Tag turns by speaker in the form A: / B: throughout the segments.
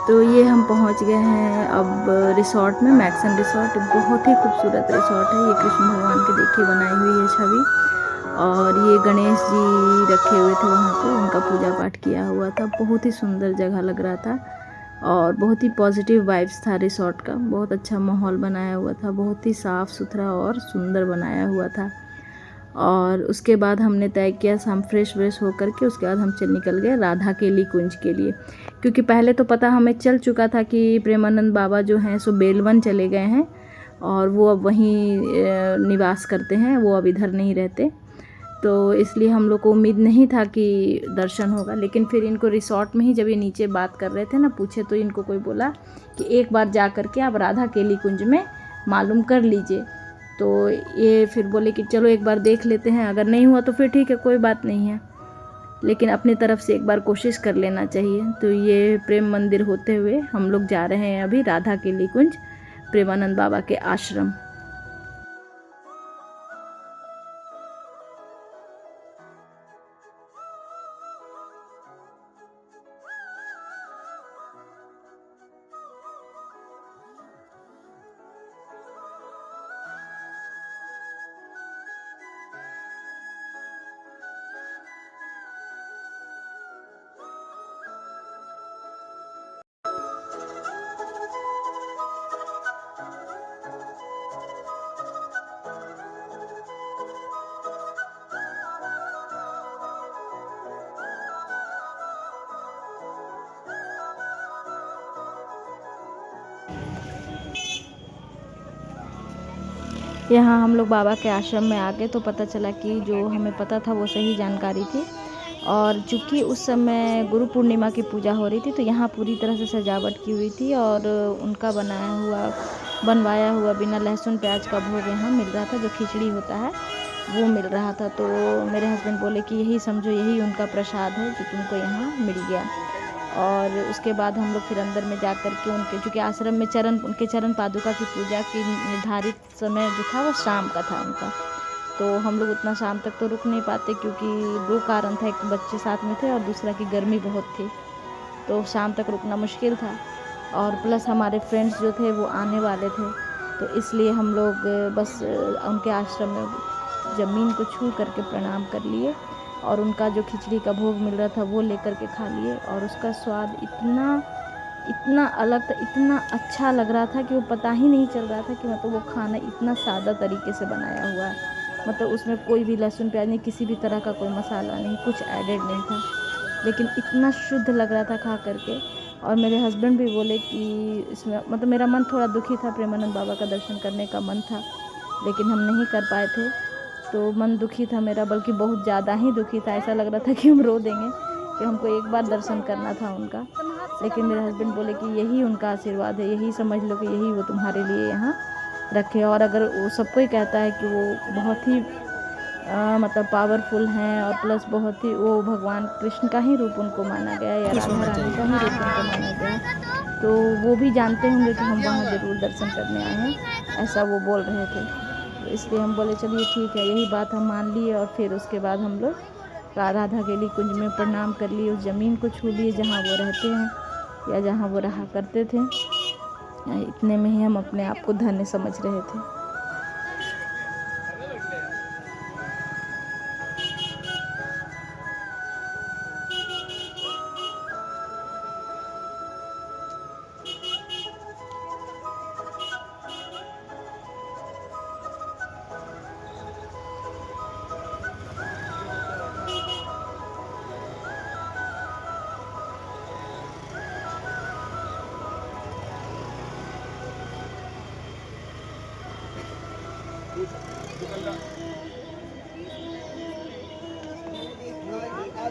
A: तो ये हम पहुंच गए हैं अब रिसोर्ट में, मैक्सन रिसोर्ट। बहुत ही खूबसूरत रिसोर्ट है ये, कृष्ण भगवान के देखिए बनाई हुई है छवि। और ये गणेश जी रखे हुए थे वहाँ पर, उनका पूजा पाठ किया हुआ था। बहुत ही सुंदर जगह लग रहा था और बहुत ही पॉजिटिव वाइब्स था रिसोर्ट का। बहुत अच्छा माहौल बनाया हुआ था, बहुत ही साफ़ सुथरा और सुंदर बनाया हुआ था। और उसके बाद हमने तय किया, हम फ्रेश व्रेश होकर के उसके बाद हम निकल गए राधा केली कुंज के लिए। क्योंकि पहले तो पता हमें चल चुका था कि प्रेमानंद बाबा जो हैं सो बेलवन चले गए हैं और वो अब वहीं निवास करते हैं, वो अब इधर नहीं रहते। तो इसलिए हम लोग को उम्मीद नहीं था कि दर्शन होगा। लेकिन फिर इनको रिसोर्ट में ही जब ये नीचे बात कर रहे थे ना, पूछे तो इनको कोई बोला कि एक बार जा कर के आप राधा केली कुंज में मालूम कर लीजिए। तो ये फिर बोले कि चलो एक बार देख लेते हैं, अगर नहीं हुआ तो फिर ठीक है, कोई बात नहीं है, लेकिन अपनी तरफ से एक बार कोशिश कर लेना चाहिए। तो ये प्रेम मंदिर होते हुए हम लोग जा रहे हैं अभी राधा केली कुंज, प्रेमानंद बाबा के आश्रम। यहाँ हम लोग बाबा के आश्रम में आ गए तो पता चला कि जो हमें पता था वो सही जानकारी थी। और चूँकि उस समय गुरु पूर्णिमा की पूजा हो रही थी, तो यहाँ पूरी तरह से सजावट की हुई थी और उनका बनवाया हुआ बिना लहसुन प्याज का भोग यहाँ मिल रहा था। जो खिचड़ी होता है वो मिल रहा था। तो मेरे हस्बैंड बोले कि यही समझो, यही उनका प्रसाद है जो तुमको यहाँ मिल गया। और उसके बाद हम लोग फिर अंदर में जा कर के उनके, चूँकि आश्रम में उनके चरण पादुका की पूजा की निर्धारित समय जो था वो शाम का था उनका। तो हम लोग उतना शाम तक तो रुक नहीं पाते, क्योंकि दो कारण था, एक तो बच्चे साथ में थे और दूसरा कि गर्मी बहुत थी, तो शाम तक रुकना मुश्किल था। और प्लस हमारे फ्रेंड्स जो थे वो आने वाले थे, तो इसलिए हम लोग बस उनके आश्रम में ज़मीन को छू करके प्रणाम कर लिए और उनका जो खिचड़ी का भोग मिल रहा था वो लेकर के खा लिए। और उसका स्वाद इतना अलग था, इतना अच्छा लग रहा था कि वो पता ही नहीं चल रहा था कि मतलब वो खाना इतना सादा तरीके से बनाया हुआ है। मतलब उसमें कोई भी लहसुन प्याज नहीं, किसी भी तरह का कोई मसाला नहीं, कुछ एडेड नहीं था, लेकिन इतना शुद्ध लग रहा था खा करके। और मेरे हस्बैंड भी बोले कि इसमें मतलब मेरा मन थोड़ा दुखी था, प्रेमानंद बाबा का दर्शन करने का मन था, लेकिन हम नहीं कर पाए थे। तो मन दुखी था मेरा, बल्कि बहुत ज़्यादा ही दुखी था। ऐसा लग रहा था कि हम रो देंगे, कि हमको एक बार दर्शन करना था उनका। लेकिन मेरे हस्बैंड बोले कि यही उनका आशीर्वाद है, यही समझ लो कि यही वो तुम्हारे लिए यहाँ रखे। और अगर वो सबको ही कहता है कि वो बहुत ही मतलब पावरफुल हैं और प्लस बहुत ही वो भगवान कृष्ण का ही रूप उनको माना गया है या राधा रानी का ही रूप उनको माना गया है, तो वो भी जानते होंगे कि हम वहाँ ज़रूर दर्शन करने आए हैं, ऐसा वो बोल रहे थे। तो इसलिए हम बोले चलिए ठीक है, यही बात हम मान लिए। और फिर उसके बाद हम लोग राधा केली कुंज में प्रणाम कर लिए, उस ज़मीन को छू लिए जहाँ वो रहते हैं या जहाँ वो रहा करते थे। इतने में ही हम अपने आप को धन्य समझ रहे थे।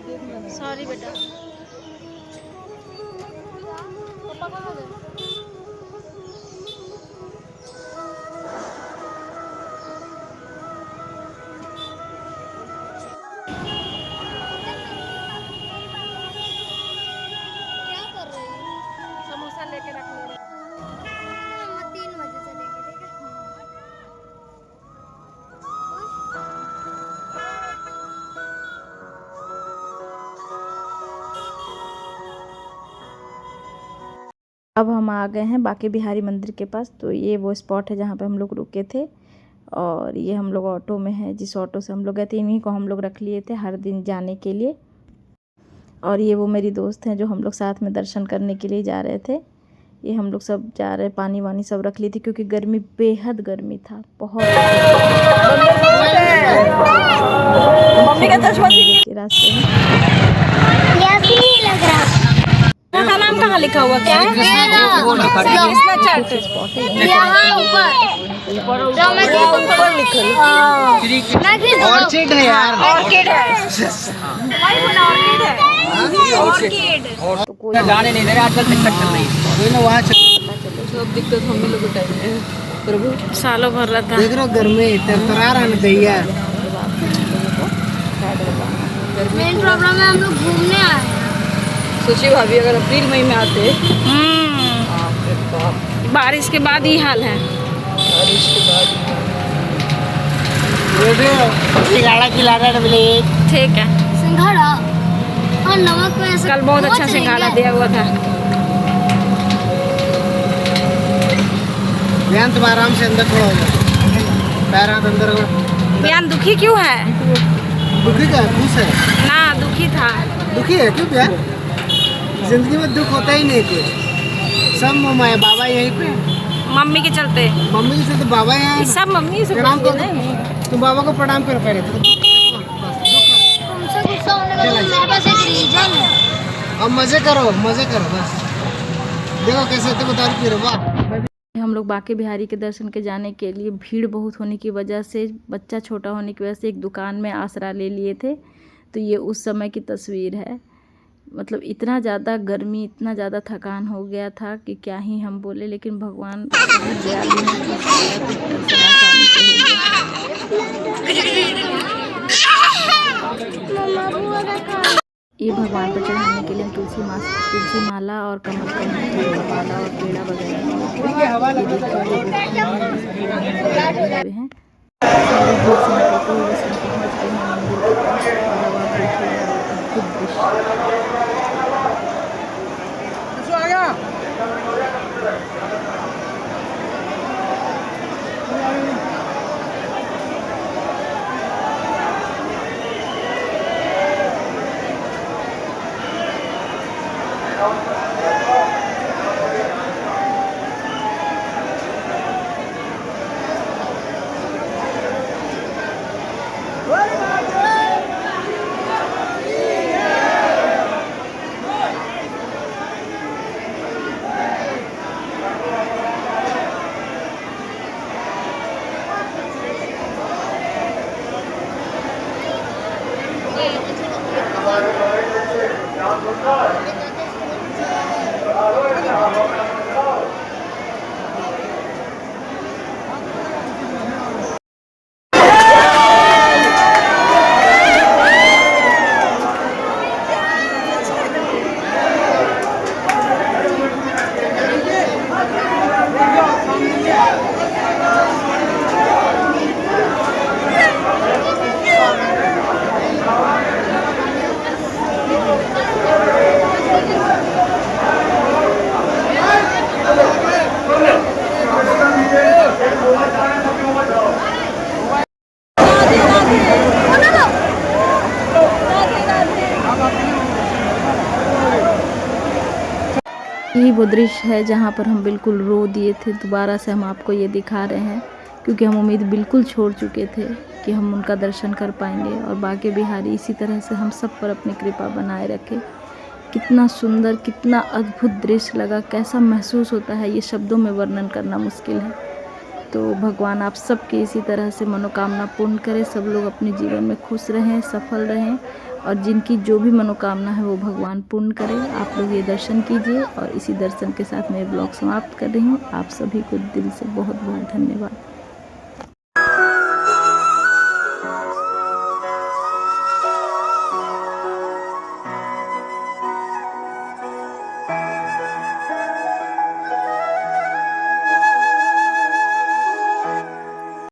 A: सॉरी बेटा। समोसा लेके रख ले।
B: 3 बजे चलेंगे, ठीक है।
A: अब हम आ गए हैं बांके बिहारी मंदिर के पास। तो ये वो स्पॉट है जहाँ पे हम लोग रुके थे, और ये हम लोग ऑटो में हैं। जिस ऑटो से हम लोग गए थे, इन्हीं को हम लोग रख लिए थे हर दिन जाने के लिए। और ये वो मेरी दोस्त हैं जो हम लोग साथ में दर्शन करने के लिए जा रहे थे। ये हम लोग सब जा रहे, पानी वानी सब रख लिए थे क्योंकि गर्मी, बेहद गर्मी था, बहुत रास्ते में।
B: लग रहा
A: का नाम कहाँ लिखा हुआ, क्या है?
C: ऑर्चिड है यार,
B: ऑर्किड है।
A: तो कोई
C: जाने नहीं दे रहे आजकल, दिक्कत चल रही है। कोई ना वहाँ
A: सब दिक्कत हम लोग उठाए प्रभु सालों भर रहता
C: देख रहे हो, गर्मी तरतरा रहा है दैया।
B: मेन प्रॉब्लम है हम लोग घूमने आए हैं।
A: सोचिए भाभी, अगर अप्रैल मई में आते, बारिश के बाद ही हाल है। बारिश के बाद
C: सिंघाड़ा खिला रहा है,
B: ठीक है। सिंघाड़ा और नमक में ऐसे
A: कल बहुत अच्छा सिंघाड़ा दिया हुआ था।
C: ध्यान तुम आराम से अंदर थोड़ा हो जाए, पैर हाथ अंदर।
A: बयान दुखी क्यों है?
C: दुखी का खुश है
A: ना, दुखी था।
C: दुखी है क्यों यार? जिंदगी में दुख होता ही नहीं कुछ, सब माया बाबा यहीं पे,
A: मम्मी के चलते,
C: मम्मी के साथ बाबा यहाँ
A: सब मम्मी से
C: प्रणाम
A: पूछिए
C: करो,
A: नहीं।
C: तुम बाबा को प्रणाम करो पहले तो।
B: तुमसे गुस्सा होने का मेरे पास एक रीजन है।
C: अब मजे करो बस। देखो कैसे तुम दारू पी रहे हो, वाह।
A: हम लोग बांके बिहारी के दर्शन के जाने के लिए भीड़ बहुत होने की वजह से, बच्चा छोटा होने की वजह से एक दुकान में आसरा ले लिए थे। तो ये उस समय की तस्वीर है। मतलब इतना ज़्यादा गर्मी, इतना ज़्यादा थकान हो गया था कि क्या ही हम बोले, लेकिन भगवान दयालु हैं, दर्शन आसानी से हो गया। ये भगवान पर चढ़ाने के लिए तुलसी माला और कमल का माला और पेड़ा वगैरह हैं। यही वो दृश्य है जहाँ पर हम बिल्कुल रो दिए थे। दोबारा से हम आपको ये दिखा रहे हैं क्योंकि हम उम्मीद बिल्कुल छोड़ चुके थे कि हम उनका दर्शन कर पाएंगे। और बांके बिहारी इसी तरह से हम सब पर अपनी कृपा बनाए रखे। कितना सुंदर, कितना अद्भुत दृश्य लगा, कैसा महसूस होता है ये शब्दों में वर्णन करना मुश्किल है। तो भगवान आप सबकी इसी तरह से मनोकामना पूर्ण करें, सब लोग अपने जीवन में खुश रहें, सफल रहें और जिनकी जो भी मनोकामना है वो भगवान पूर्ण करे। आप लोग ये दर्शन कीजिए और इसी दर्शन के साथ मैं ब्लॉग समाप्त कर रही हूँ। आप सभी को दिल से बहुत बहुत धन्यवाद।